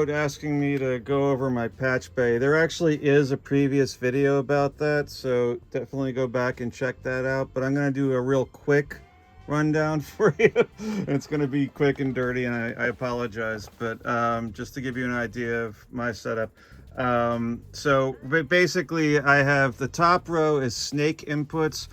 note asking me to go over my patch bay. There actually is a previous video about that, so definitely go back and check that out. But I'm going to do a real quick rundown for you. It's going to be quick and dirty, and I apologize, but just to give you an idea of my setup. So basically I have the top row is snake inputs.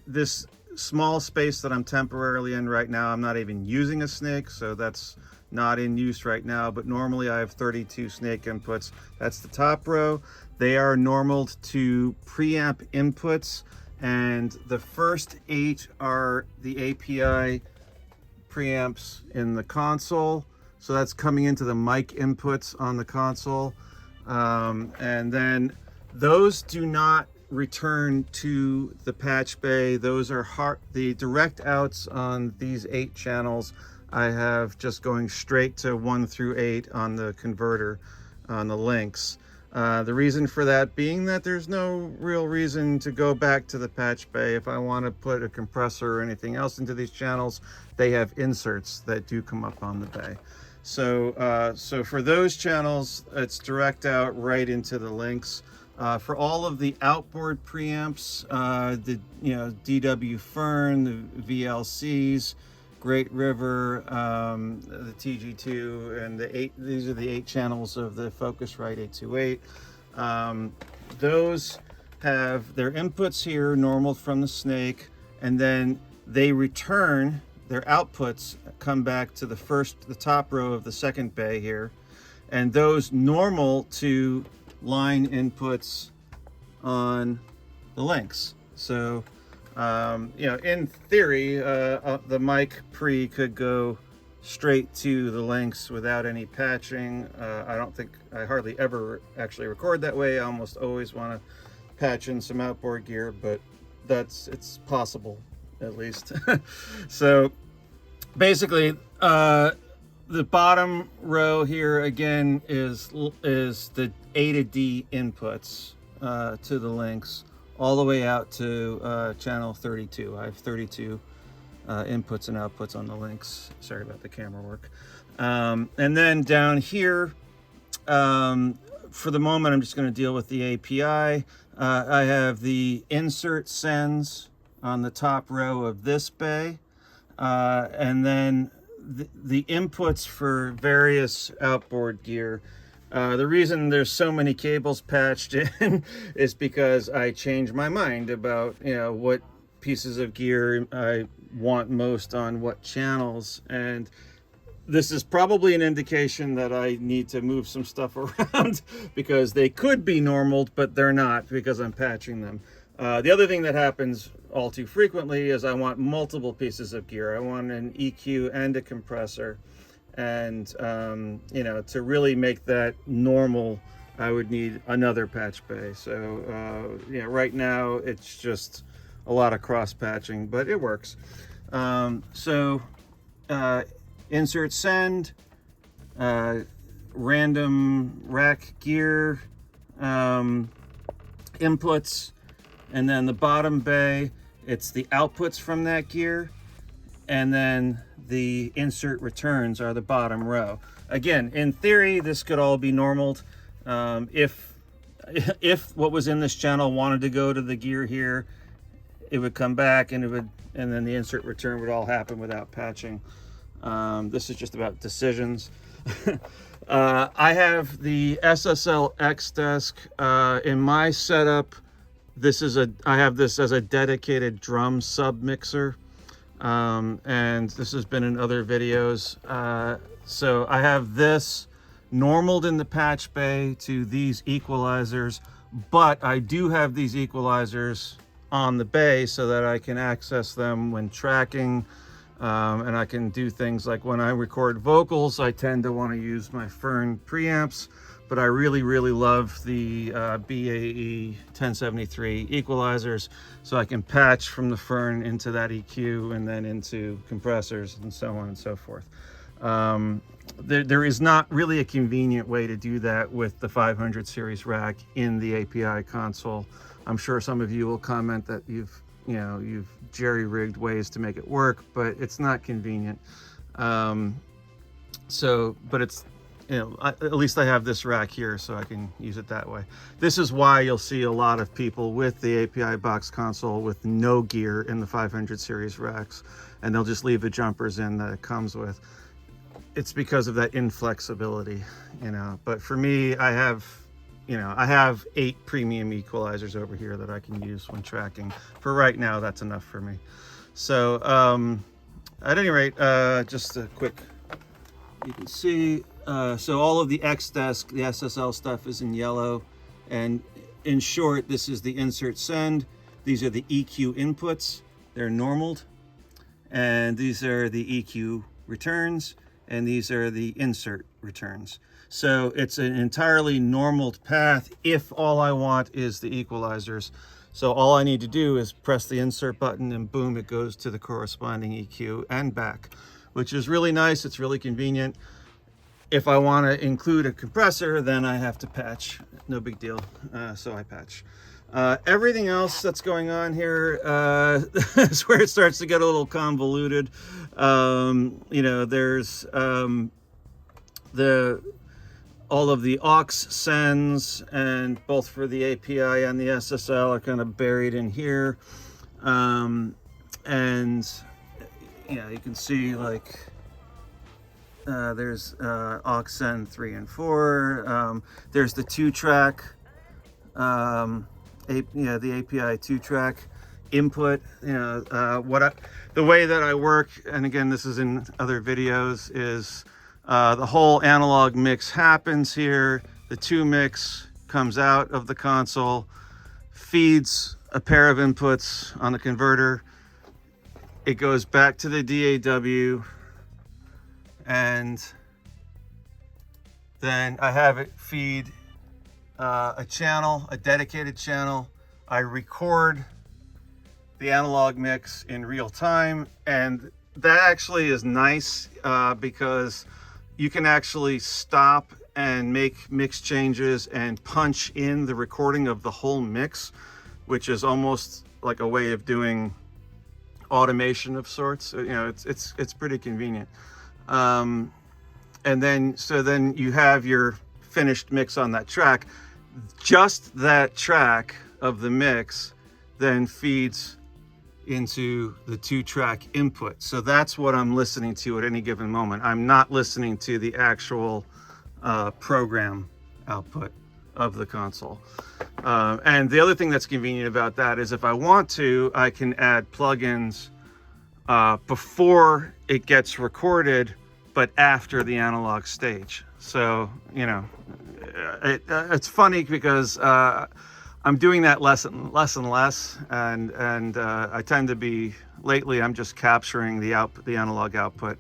This small space that I'm temporarily in right now, I'm not even using a snake, so that's not in use right now, but normally I have 32 snake inputs. That's the top row. They are normaled to preamp inputs, and the first 8 are the API preamps in the console. So that's coming into the mic inputs on the console. And then those do not return to the patch bay. Those are the direct outs on these 8 channels. I have just going straight to 1 through 8 on the converter on the links. The reason for that being that there's no real reason to go back to the patch bay. If I want to put a compressor or anything else into these channels, they have inserts that do come up on the bay. So for those channels, it's direct out right into the links. For all of the outboard preamps, the DW Fern, the VLCs, Great River, the TG2, and these are the 8 channels of the Focusrite 828. Those have their inputs here, normal from the snake, and then they return, their outputs come back to the top row of the second bay here, and those normal to line inputs on the links. So in theory, the mic pre could go straight to the links without any patching. I hardly ever actually record that way. I almost always want to patch in some outboard gear, but it's possible at least. So basically, the bottom row here again is the A to D inputs to the links, all the way out to channel 32. I have 32 inputs and outputs on the links. Sorry about the camera work. And then down here, for the moment, I'm just going to deal with the API. I have the insert sends on the top row of this bay, and then the inputs for various outboard gear. The reason there's so many cables patched in is because I changed my mind about what pieces of gear I want most on what channels, and this is probably an indication that I need to move some stuff around because they could be normaled, but they're not because I'm patching them. The other thing that happens all too frequently is I want multiple pieces of gear. I want an EQ and a compressor. And to really make that normal, I would need another patch bay. So right now it's just a lot of cross patching, but it works. Insert send, random rack gear, inputs, and then the bottom bay, it's the outputs from that gear, and then the insert returns are the bottom row. Again, in theory, this could all be normaled. If what was in this channel wanted to go to the gear here, it would come back, and then the insert return would all happen without patching. This is just about decisions. I have the SSL X-Desk in my setup. I have this as a dedicated drum sub mixer. And this has been in other videos. So I have this normaled in the patch bay to these equalizers, but I do have these equalizers on the bay so that I can access them when tracking, and I can do things like when I record vocals, I tend to want to use my Fern preamps, but I really love the BAE 1073 equalizers, so I can patch from the Fern into that EQ and then into compressors and so on and so forth. There is not really a convenient way to do that with the 500 series rack in the API console. I'm sure some of you will comment that you've jerry-rigged ways to make it work, but it's not convenient. But it's you know, at least I have this rack here so I can use it that way. This is why you'll see a lot of people with the API box console with no gear in the 500 series racks, and they'll just leave the jumpers in that it comes with. It's because of that inflexibility, you know. But for me, I have 8 premium equalizers over here that I can use when tracking. For right now, that's enough for me. So at any rate, just a quick, you can see, so all of the X-Desk, the SSL stuff is in yellow. And in short, this is the insert send. These are the EQ inputs. They're normaled. And these are the EQ returns. And these are the insert returns. So it's an entirely normaled path if all I want is the equalizers. So all I need to do is press the insert button and boom, it goes to the corresponding EQ and back, which is really nice. It's really convenient. If I want to include a compressor, then I have to patch. No big deal. So I patch. Everything else that's going on here is where it starts to get a little convoluted. You know, there's all of the aux sends, and both for the API and the SSL are kind of buried in here. And yeah, you can see like there's aux send 3 and 4. There's the 2-track, the API 2-track input. You know, the way that I work, and again, this is in other videos, is the whole analog mix happens here. The 2 mix comes out of the console, feeds a pair of inputs on the converter. It goes back to the DAW, and then I have it feed a channel, a dedicated channel. I record the analog mix in real time, and that actually is nice because you can actually stop and make mix changes and punch in the recording of the whole mix, which is almost like a way of doing automation of sorts. You know, it's pretty convenient. And then you have your finished mix on that track. Just that track of the mix then feeds into the 2-track input. So that's what I'm listening to at any given moment. I'm not listening to the actual program output of the console. And the other thing that's convenient about that is if I want to, I can add plugins before it gets recorded, but after the analog stage. So, you know, it's funny because I'm doing that less and less, and I tend to be, lately I'm just capturing the analog output.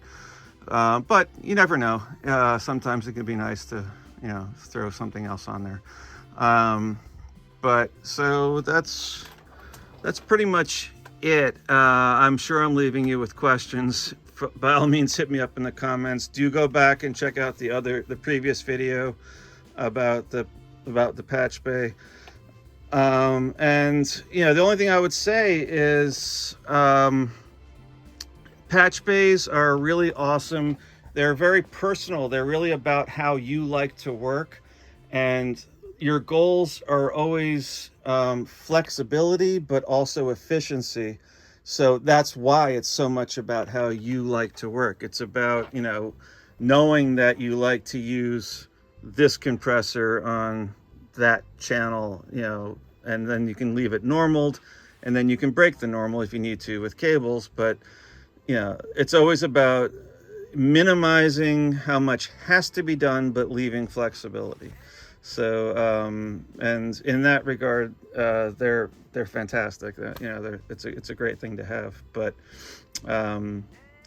But you never know. Sometimes it can be nice to, you know, throw something else on there. But so that's pretty much it. I'm sure I'm leaving you with questions. By all means, hit me up in the comments. Do go back and check out the previous video about the Patchbay. And you know, the only thing I would say is Patchbays are really awesome. They're very personal. They're really about how you like to work, and your goals are always flexibility, but also efficiency. So that's why it's so much about how you like to work. It's about, you know, knowing that you like to use this compressor on that channel, you know, and then you can leave it normaled, and then you can break the normal if you need to with cables. But, you know, it's always about minimizing how much has to be done, but leaving flexibility. So, and in that regard, they're fantastic. You know, it's a great thing to have. But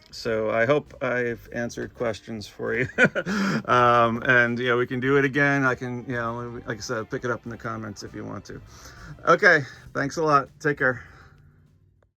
so I hope I've answered questions for you. And yeah, we can do it again. I can, you know, like I said, pick it up in the comments if you want to. Okay, thanks a lot. Take care.